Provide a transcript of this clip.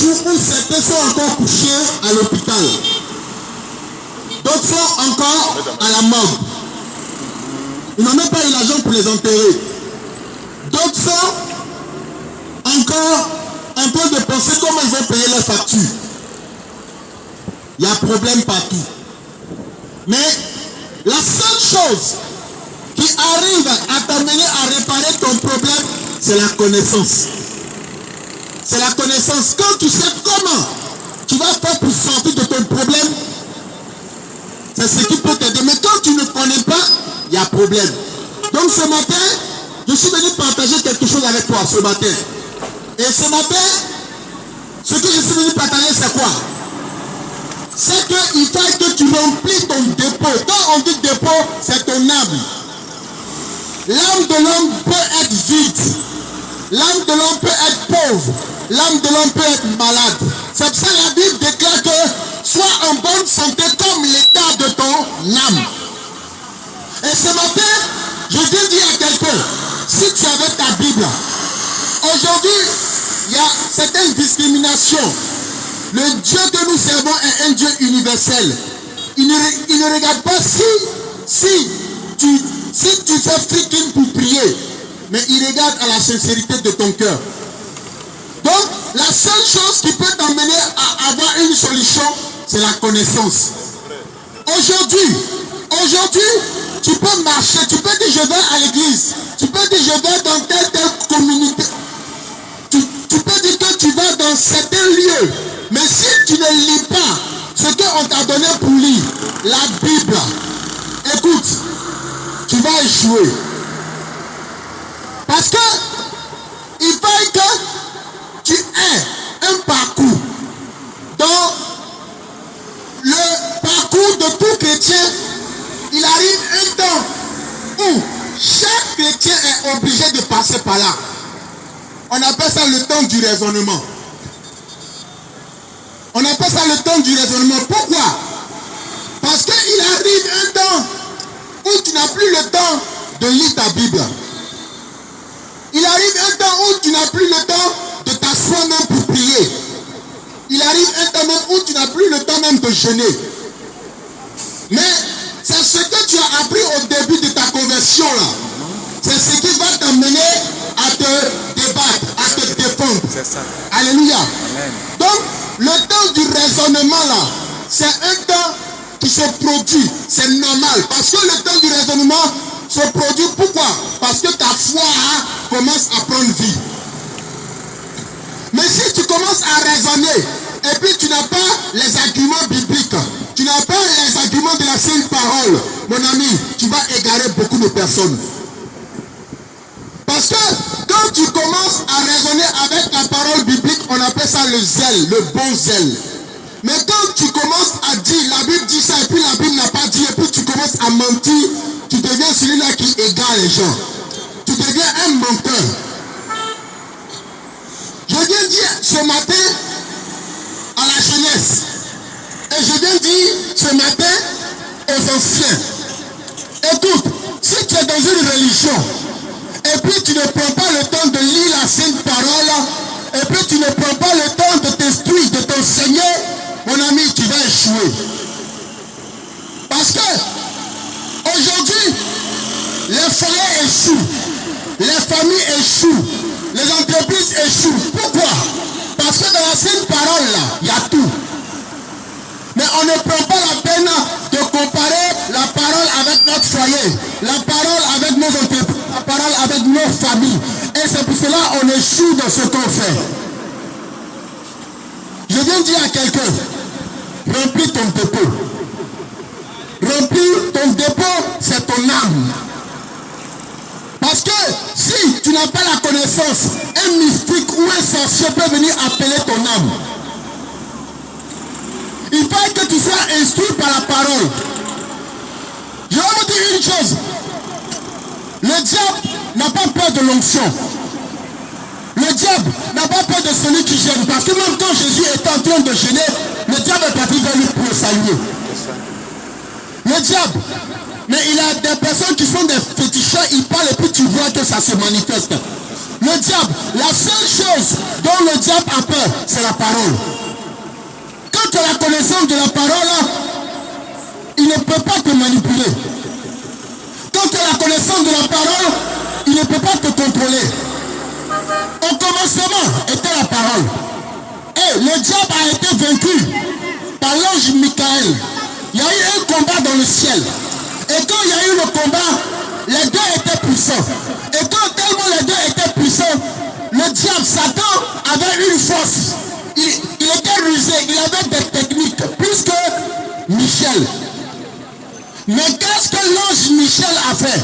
jours où certains sont encore couchés à l'hôpital. D'autres sont encore à la mort. Ils n'ont même pas eu l'argent pour les enterrer. D'autres sont encore en train de penser comment ils vont payer leurs factures. Il y a problème partout. Mais la seule chose qui arrive à t'amener à réparer ton problème, c'est la connaissance. C'est la connaissance. Quand tu sais comment tu vas faire pour sortir de ton problème, c'est ce qui peut t'aider. Mais quand tu ne connais pas, il y a problème. Donc ce matin, je suis venu partager quelque chose avec toi ce matin. Et ce matin, ce que je suis venu partager, c'est quoi? C'est qu'il faut que tu remplis ton dépôt. Quand on dit dépôt, c'est ton âme. L'âme de l'homme peut être vide. L'âme de l'homme peut être pauvre. L'âme de l'homme peut être malade. C'est pour ça que la Bible déclare que sois en bonne santé comme l'état de ton âme. Et ce matin, je viens dire à quelqu'un, si tu avais ta Bible, aujourd'hui, il y a certaines discriminations. Le Dieu que nous servons est un Dieu universel. Il ne regarde pas si tu fais freaking pour prier, mais il regarde à la sincérité de ton cœur. Donc, la seule chose qui peut t'emmener à avoir une solution, c'est la connaissance. Aujourd'hui, tu peux marcher, tu peux dire je vais à l'église, tu peux dire je vais dans telle communauté, tu peux dire que tu vas dans certains lieux, mais si tu ne lis pas ce qu'on t'a donné pour lire, la Bible, écoute, tu vas échouer. Parce que il faut que tu aies un parcours. Dans le parcours de tout chrétien, il arrive un temps où chaque chrétien est obligé de passer par là. On appelle ça le temps du raisonnement. On appelle ça le temps du raisonnement. Pourquoi? Parce qu'il arrive un temps où tu n'as plus le temps de lire ta Bible. Il arrive un temps où tu n'as plus le temps de t'asseoir même pour prier. Il arrive un temps même où tu n'as plus le temps même de jeûner. Mais c'est ce que tu as appris au début de ta conversion là. C'est ce qui va t'amener à te débattre, à te défendre. C'est ça. Alléluia. Amen. Donc, le temps du raisonnement là, c'est un temps qui se produit. C'est normal. Parce que le temps du raisonnement se produit. Pourquoi? Parce que ta foi commence à prendre vie. Mais si tu commences à raisonner et puis tu n'as pas les arguments bibliques, tu n'as pas les arguments de la Sainte Parole, mon ami, tu vas égarer beaucoup de personnes. Parce que quand tu commences à raisonner avec la parole biblique, on appelle ça le zèle, le bon zèle. Mais quand tu commences à dire, la Bible dit ça et puis la Bible n'a pas dit, et puis tu commences à mentir, tu deviens celui-là qui égare les gens. Tu deviens un menteur. Je viens dire ce matin à la jeunesse, et je viens dire ce matin aux anciens, écoute, si tu es dans une religion, et puis tu ne prends pas le temps de lire la Sainte Parole, et puis tu ne prends pas le temps de t'instruire, de t'enseigner, mon ami, tu vas échouer. Parce que aujourd'hui, les foyers échouent, les familles échouent, les entreprises échouent. Pourquoi? Parce que dans la Sainte Parole, là, il y a tout. Mais on ne prend pas la peine de comparer la parole avec notre foyer, la parole avec nos entreprises, la parole avec nos familles. Et c'est pour cela qu'on échoue dans ce qu'on fait. Je viens dire à quelqu'un, remplis ton dépôt. Remplis ton dépôt, c'est ton âme. Parce que si tu n'as pas la connaissance, un mystique ou un sorcier peut venir appeler ton âme. Il faut que tu sois instruit par la parole. Je vais vous dire une chose. Le diable n'a pas peur de l'onction. Le diable n'a pas peur de celui qui gêne. Parce que même quand Jésus était en train de gêner, le diable est parti vers lui pour le saluer. Le diable. Mais il y a des personnes qui sont des féticheurs, ils parlent et puis tu vois que ça se manifeste. Le diable, la seule chose dont le diable a peur, c'est la parole. Quand tu as la connaissance de la parole, il ne peut pas te manipuler. Quand tu as la connaissance de la parole, il ne peut pas te contrôler. Au commencement était la parole. Et le diable a été vaincu par l'ange Michael. Il y a eu un combat dans le ciel. Et quand il y a eu le combat, les deux étaient puissants. Et quand tellement les deux étaient puissants, le diable, Satan, avait une force. Il était rusé, il avait des techniques, plus que Michel. Mais qu'est-ce que l'ange Michel a fait?